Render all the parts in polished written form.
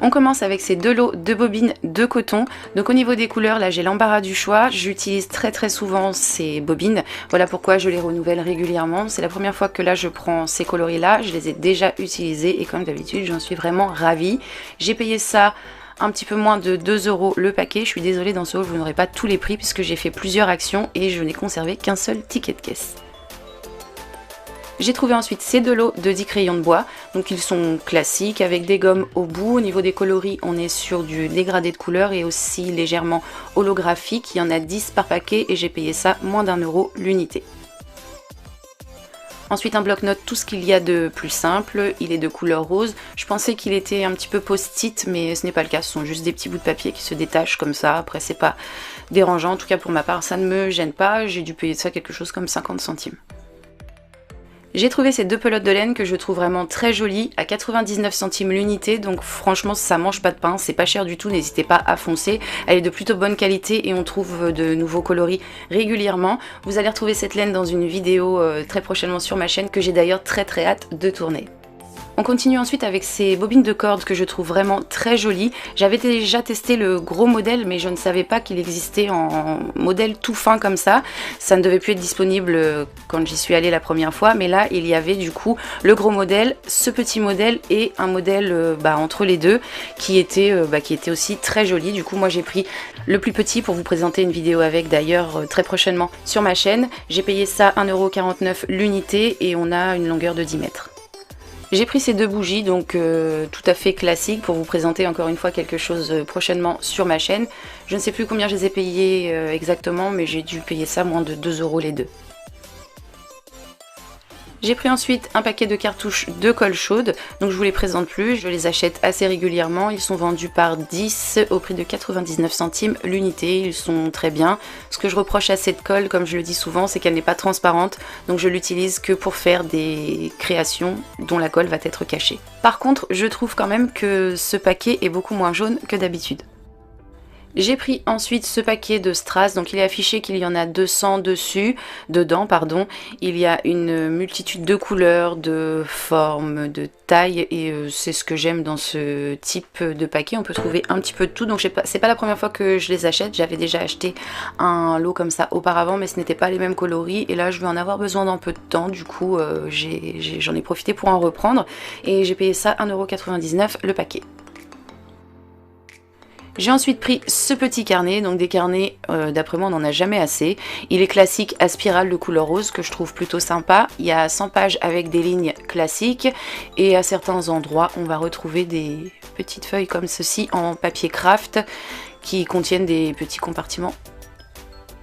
On commence avec ces deux lots de bobines de coton. Donc au niveau des couleurs, là j'ai l'embarras du choix. J'utilise très souvent ces bobines. Voilà pourquoi je les renouvelle régulièrement. C'est la première fois que là je prends ces coloris là. Je les ai déjà utilisés et comme d'habitude j'en suis vraiment ravie. J'ai payé ça un petit peu moins de 2 € le paquet. Je suis désolée, dans ce haul vous n'aurez pas tous les prix puisque j'ai fait plusieurs actions et je n'ai conservé qu'un seul ticket de caisse. J'ai trouvé ensuite ces deux lots de 10 crayons de bois, donc ils sont classiques avec des gommes au bout. Au niveau des coloris, on est sur du dégradé de couleurs et aussi légèrement holographique. Il y en a 10 par paquet et j'ai payé ça moins d'1 € l'unité. Ensuite un bloc-notes, tout ce qu'il y a de plus simple, il est de couleur rose. Je pensais qu'il était un petit peu post-it mais ce n'est pas le cas, ce sont juste des petits bouts de papier qui se détachent comme ça. Après c'est pas dérangeant, en tout cas pour ma part ça ne me gêne pas, j'ai dû payer ça quelque chose comme 50 centimes. J'ai trouvé ces deux pelotes de laine que je trouve vraiment très jolies à 99 centimes l'unité, donc franchement ça mange pas de pain, c'est pas cher du tout, n'hésitez pas à foncer. Elle est de plutôt bonne qualité et on trouve de nouveaux coloris régulièrement. Vous allez retrouver cette laine dans une vidéo très prochainement sur ma chaîne que j'ai d'ailleurs très hâte de tourner. On continue ensuite avec ces bobines de corde que je trouve vraiment très jolies. J'avais déjà testé le gros modèle mais je ne savais pas qu'il existait en modèle tout fin comme ça. Ça ne devait plus être disponible quand j'y suis allée la première fois, mais là il y avait du coup le gros modèle, ce petit modèle et un modèle entre les deux qui était aussi très joli. Du coup moi j'ai pris le plus petit pour vous présenter une vidéo avec d'ailleurs très prochainement sur ma chaîne. J'ai payé ça 1,49 € l'unité et on a une longueur de 10 mètres. J'ai pris ces deux bougies, donc tout à fait classiques, pour vous présenter encore une fois quelque chose prochainement sur ma chaîne. Je ne sais plus combien je les ai payées exactement, mais j'ai dû payer ça moins de 2 € les deux. J'ai pris ensuite un paquet de cartouches de colle chaude, donc je vous les présente plus, je les achète assez régulièrement, ils sont vendus par 10 au prix de 99 centimes l'unité, ils sont très bien. Ce que je reproche à cette colle, comme je le dis souvent, c'est qu'elle n'est pas transparente, donc je l'utilise que pour faire des créations dont la colle va être cachée. Par contre, je trouve quand même que ce paquet est beaucoup moins jaune que d'habitude. J'ai pris ensuite ce paquet de strass, donc il est affiché qu'il y en a 200 dedans. Il y a une multitude de couleurs, de formes, de tailles et c'est ce que j'aime dans ce type de paquet. On peut trouver un petit peu de tout, donc c'est pas la première fois que je les achète. J'avais déjà acheté un lot comme ça auparavant mais ce n'était pas les mêmes coloris et là je vais en avoir besoin d'un peu de temps. Du coup j'en ai profité pour en reprendre et j'ai payé ça 1,99 € le paquet. J'ai ensuite pris ce petit carnet, donc des carnets, d'après moi on n'en a jamais assez. Il est classique à spirale de couleur rose que je trouve plutôt sympa. Il y a 100 pages avec des lignes classiques et à certains endroits on va retrouver des petites feuilles comme ceci en papier craft qui contiennent des petits compartiments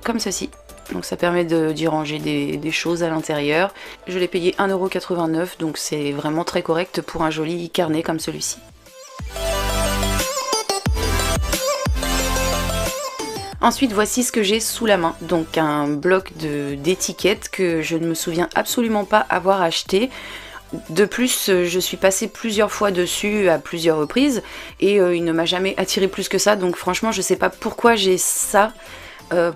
comme ceci. Donc ça permet d'y ranger des choses à l'intérieur. Je l'ai payé 1,89 €, donc c'est vraiment très correct pour un joli carnet comme celui-ci. Ensuite voici ce que j'ai sous la main, donc un bloc d'étiquettes que je ne me souviens absolument pas avoir acheté. De plus je suis passée plusieurs fois dessus à plusieurs reprises et il ne m'a jamais attiré plus que ça, donc franchement je sais pas pourquoi j'ai ça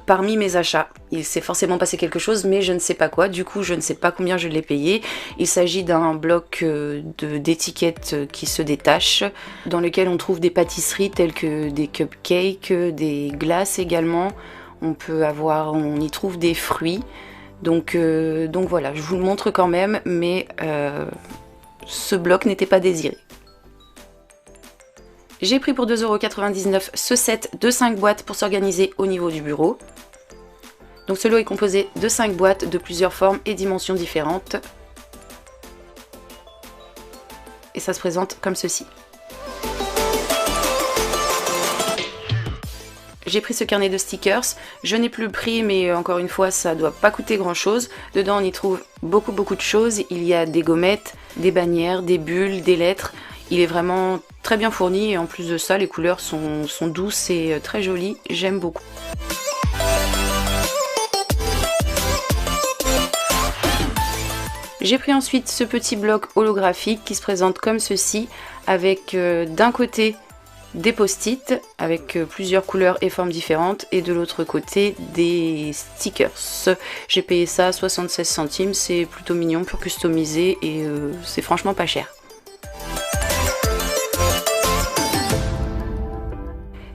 parmi mes achats. Il s'est forcément passé quelque chose mais je ne sais pas quoi, du coup je ne sais pas combien je l'ai payé. Il s'agit d'un bloc d'étiquettes qui se détache, dans lequel on trouve des pâtisseries telles que des cupcakes, des glaces également. On y trouve des fruits. Donc voilà, je vous le montre quand même, mais ce bloc n'était pas désiré. J'ai pris pour 2,99 € ce set de 5 boîtes pour s'organiser au niveau du bureau. Donc ce lot est composé de 5 boîtes de plusieurs formes et dimensions différentes. Et ça se présente comme ceci. J'ai pris ce carnet de stickers, je n'ai plus le prix mais encore une fois ça doit pas coûter grand chose. Dedans on y trouve beaucoup de choses, il y a des gommettes, des bannières, des bulles, des lettres. Il est vraiment très bien fourni et en plus de ça les couleurs sont douces et très jolies, j'aime beaucoup. J'ai pris ensuite ce petit bloc holographique qui se présente comme ceci avec d'un côté des post-it avec plusieurs couleurs et formes différentes et de l'autre côté des stickers. J'ai payé ça 76 centimes, c'est plutôt mignon pour customiser et c'est franchement pas cher.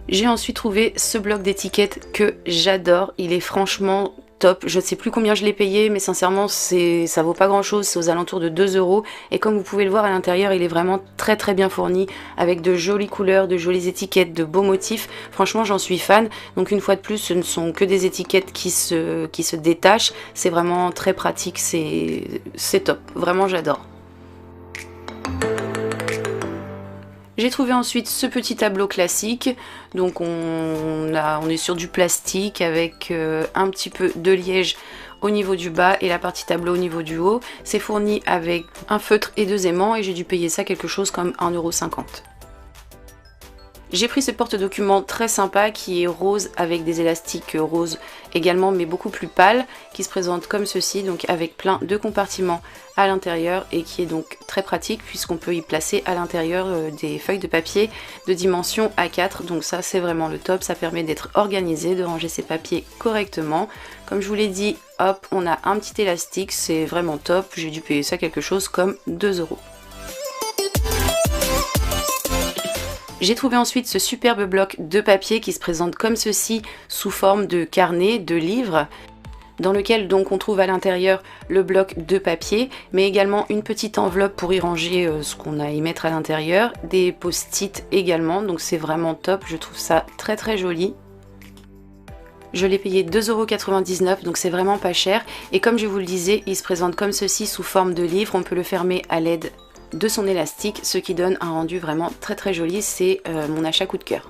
J'ai ensuite trouvé ce bloc d'étiquettes que j'adore, il est franchement top. Je ne sais plus combien je l'ai payé, mais sincèrement ça vaut pas grand chose, c'est aux alentours de 2 euros. Et comme vous pouvez le voir à l'intérieur, il est vraiment très très bien fourni, avec de jolies couleurs, de jolies étiquettes, de beaux motifs. Franchement j'en suis fan. Donc une fois de plus, ce ne sont que des étiquettes qui se détachent. C'est vraiment très pratique, c'est top, vraiment j'adore. J'ai trouvé ensuite ce petit tableau classique, donc on est sur du plastique avec un petit peu de liège au niveau du bas et la partie tableau au niveau du haut. C'est fourni avec un feutre et 2 aimants et j'ai dû payer ça quelque chose comme 1,50 €. J'ai pris ce porte-document très sympa qui est rose avec des élastiques roses également, mais beaucoup plus pâles, qui se présente comme ceci, donc avec plein de compartiments à l'intérieur et qui est donc très pratique puisqu'on peut y placer à l'intérieur des feuilles de papier de dimension A4. Donc ça c'est vraiment le top, ça permet d'être organisé, de ranger ses papiers correctement. Comme je vous l'ai dit, hop, on a un petit élastique, c'est vraiment top, j'ai dû payer ça quelque chose comme 2 €. J'ai trouvé ensuite ce superbe bloc de papier qui se présente comme ceci sous forme de carnet, de livre, dans lequel donc on trouve à l'intérieur le bloc de papier, mais également une petite enveloppe pour y ranger ce qu'on a à y mettre à l'intérieur, des post-it également, donc c'est vraiment top, je trouve ça très très joli. Je l'ai payé 2,99 €, donc c'est vraiment pas cher, et comme je vous le disais, il se présente comme ceci sous forme de livre, on peut le fermer à l'aide de son élastique, ce qui donne un rendu vraiment très très joli, c'est mon achat coup de cœur.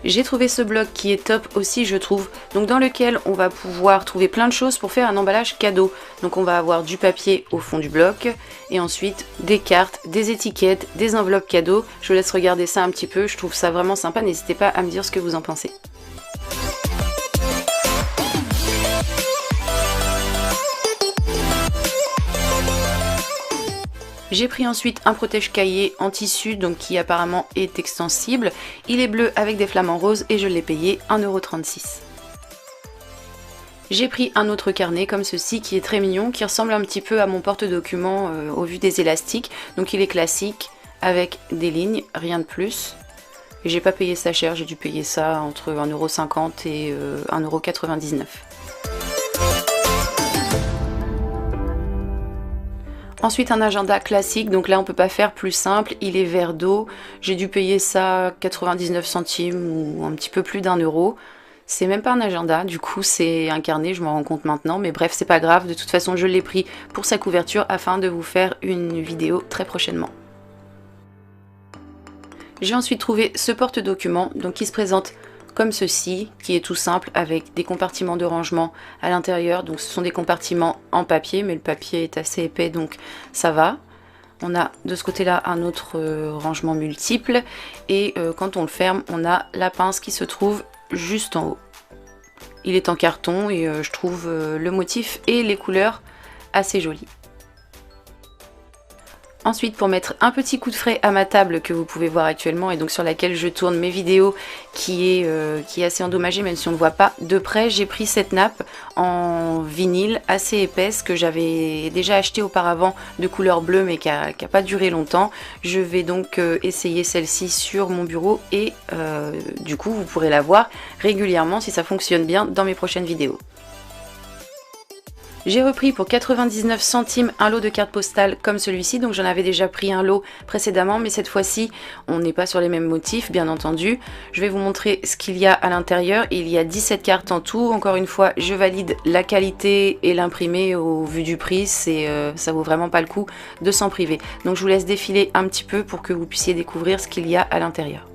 J'ai trouvé ce bloc qui est top aussi je trouve, donc dans lequel on va pouvoir trouver plein de choses pour faire un emballage cadeau. Donc on va avoir du papier au fond du bloc, et ensuite des cartes, des étiquettes, des enveloppes cadeaux. Je vous laisse regarder ça un petit peu, je trouve ça vraiment sympa, n'hésitez pas à me dire ce que vous en pensez. J'ai pris ensuite un protège-cahier en tissu, donc qui apparemment est extensible. Il est bleu avec des flamants roses et je l'ai payé 1,36 €. J'ai pris un autre carnet comme ceci qui est très mignon, qui ressemble un petit peu à mon porte-document au vu des élastiques. Donc il est classique avec des lignes, rien de plus. Et j'ai pas payé ça cher, j'ai dû payer ça entre 1,50 € et 1,99 €. Ensuite un agenda classique, donc là on peut pas faire plus simple, il est vert d'eau, j'ai dû payer ça 99 centimes ou un petit peu plus d'1 €. C'est même pas un agenda, du coup c'est un carnet, je m'en rends compte maintenant, mais bref c'est pas grave, de toute façon je l'ai pris pour sa couverture afin de vous faire une vidéo très prochainement. J'ai ensuite trouvé ce porte-document, donc qui se présente comme ceci, qui est tout simple avec des compartiments de rangement à l'intérieur. Donc ce sont des compartiments en papier, mais le papier est assez épais donc ça va. On a de ce côté là un autre rangement multiple et quand on le ferme on a la pince qui se trouve juste en haut. Il est en carton et je trouve le motif et les couleurs assez jolis. Ensuite, pour mettre un petit coup de frais à ma table que vous pouvez voir actuellement et donc sur laquelle je tourne mes vidéos, qui est assez endommagée même si on ne voit pas de près, j'ai pris cette nappe en vinyle assez épaisse que j'avais déjà acheté auparavant de couleur bleue mais qui a pas duré longtemps. Je vais donc essayer celle-ci sur mon bureau et du coup vous pourrez la voir régulièrement si ça fonctionne bien dans mes prochaines vidéos. J'ai repris pour 99 centimes un lot de cartes postales comme celui-ci, donc j'en avais déjà pris un lot précédemment, mais cette fois-ci on n'est pas sur les mêmes motifs bien entendu. Je vais vous montrer ce qu'il y a à l'intérieur, il y a 17 cartes en tout, encore une fois je valide la qualité et l'imprimé au vu du prix, ça vaut vraiment pas le coup de s'en priver. Donc je vous laisse défiler un petit peu pour que vous puissiez découvrir ce qu'il y a à l'intérieur.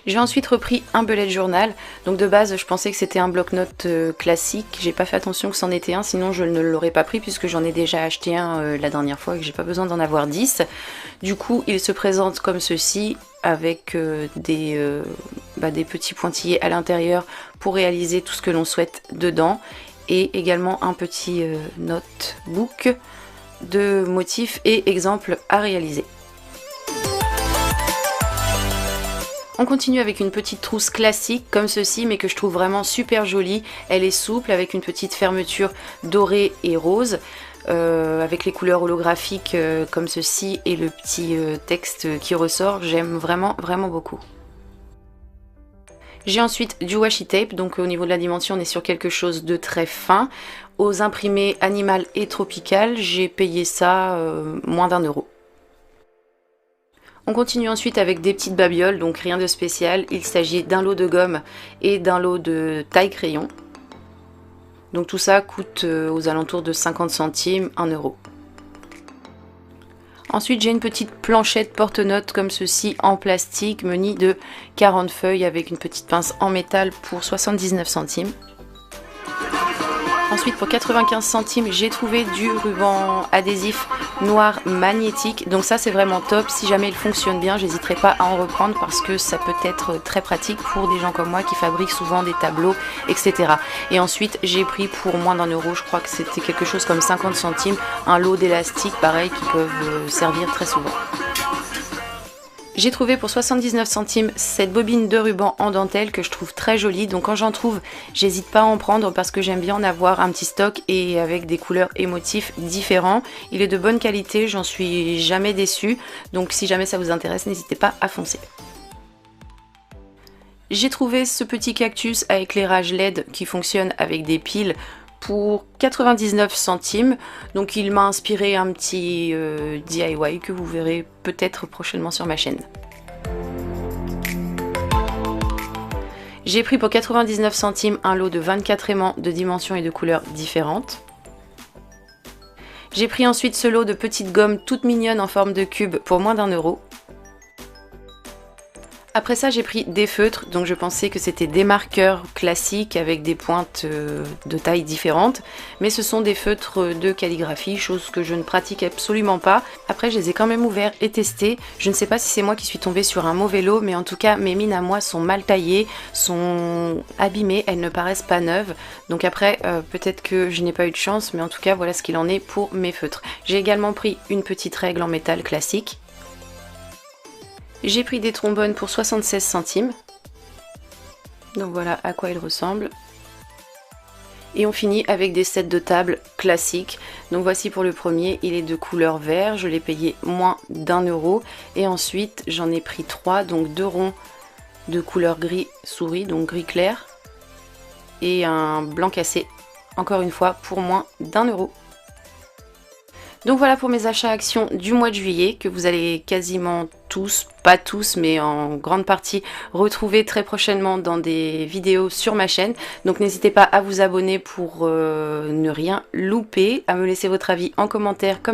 J'ai ensuite repris un bullet journal, donc de base je pensais que c'était un bloc-notes classique, j'ai pas fait attention que c'en était un, sinon je ne l'aurais pas pris puisque j'en ai déjà acheté un la dernière fois et que j'ai pas besoin d'en avoir 10. Du coup il se présente comme ceci avec des petits pointillés à l'intérieur pour réaliser tout ce que l'on souhaite dedans. et également un petit notebook de motifs et exemples à réaliser. On continue avec une petite trousse classique comme ceci, mais que je trouve vraiment super jolie. Elle est souple avec une petite fermeture dorée et rose, avec les couleurs holographiques comme ceci et le petit texte qui ressort. J'aime vraiment beaucoup. J'ai ensuite du washi tape, donc au niveau de la dimension on est sur quelque chose de très fin. Aux imprimés animal et tropical, j'ai payé ça moins d'1 €. On continue ensuite avec des petites babioles, donc rien de spécial. Il s'agit d'un lot de gomme et d'un lot de taille crayon. Donc tout ça coûte aux alentours de 50 centimes, 1 €. Ensuite j'ai une petite planchette porte-notes comme ceci en plastique munie de 40 feuilles avec une petite pince en métal pour 79 centimes. Ensuite pour 95 centimes j'ai trouvé du ruban adhésif noir magnétique, donc ça c'est vraiment top. Si jamais il fonctionne bien, j'hésiterai pas à en reprendre parce que ça peut être très pratique pour des gens comme moi qui fabriquent souvent des tableaux, etc. Et ensuite j'ai pris pour moins d'1 €, je crois que c'était quelque chose comme 50 centimes, un lot d'élastiques pareil qui peuvent servir très souvent. J'ai trouvé pour 79 centimes cette bobine de ruban en dentelle que je trouve très jolie, donc quand j'en trouve, j'hésite pas à en prendre parce que j'aime bien en avoir un petit stock et avec des couleurs et motifs différents. Il est de bonne qualité, j'en suis jamais déçue, donc si jamais ça vous intéresse, n'hésitez pas à foncer. J'ai trouvé ce petit cactus à éclairage LED qui fonctionne avec des piles pour 99 centimes, donc il m'a inspiré un petit DIY que vous verrez peut-être prochainement sur ma chaîne. J'ai pris pour 99 centimes un lot de 24 aimants de dimensions et de couleurs différentes. J'ai pris ensuite ce lot de petites gommes toutes mignonnes en forme de cube pour moins d'1 €. Après ça j'ai pris des feutres, donc je pensais que c'était des marqueurs classiques avec des pointes de tailles différentes, mais ce sont des feutres de calligraphie, chose que je ne pratique absolument pas. Après je les ai quand même ouverts et testés, je ne sais pas si c'est moi qui suis tombée sur un mauvais lot, mais en tout cas mes mines à moi sont mal taillées, sont abîmées, elles ne paraissent pas neuves, donc après peut-être que je n'ai pas eu de chance, mais en tout cas voilà ce qu'il en est pour mes feutres. J'ai également pris une petite règle en métal classique. J'ai pris des trombones pour 76 centimes. Donc voilà à quoi ils ressemblent. Et on finit avec des sets de table classiques. Donc voici pour le premier, il est de couleur vert, je l'ai payé moins d'1 €. Et ensuite j'en ai pris 3, donc 2 ronds de couleur gris souris, donc gris clair. Et un blanc cassé, encore une fois pour moins d'1 €. Donc voilà pour mes achats actions du mois de juillet que vous allez quasiment tous, pas tous mais en grande partie retrouver très prochainement dans des vidéos sur ma chaîne. Donc n'hésitez pas à vous abonner pour ne rien louper, à me laisser votre avis en commentaire comme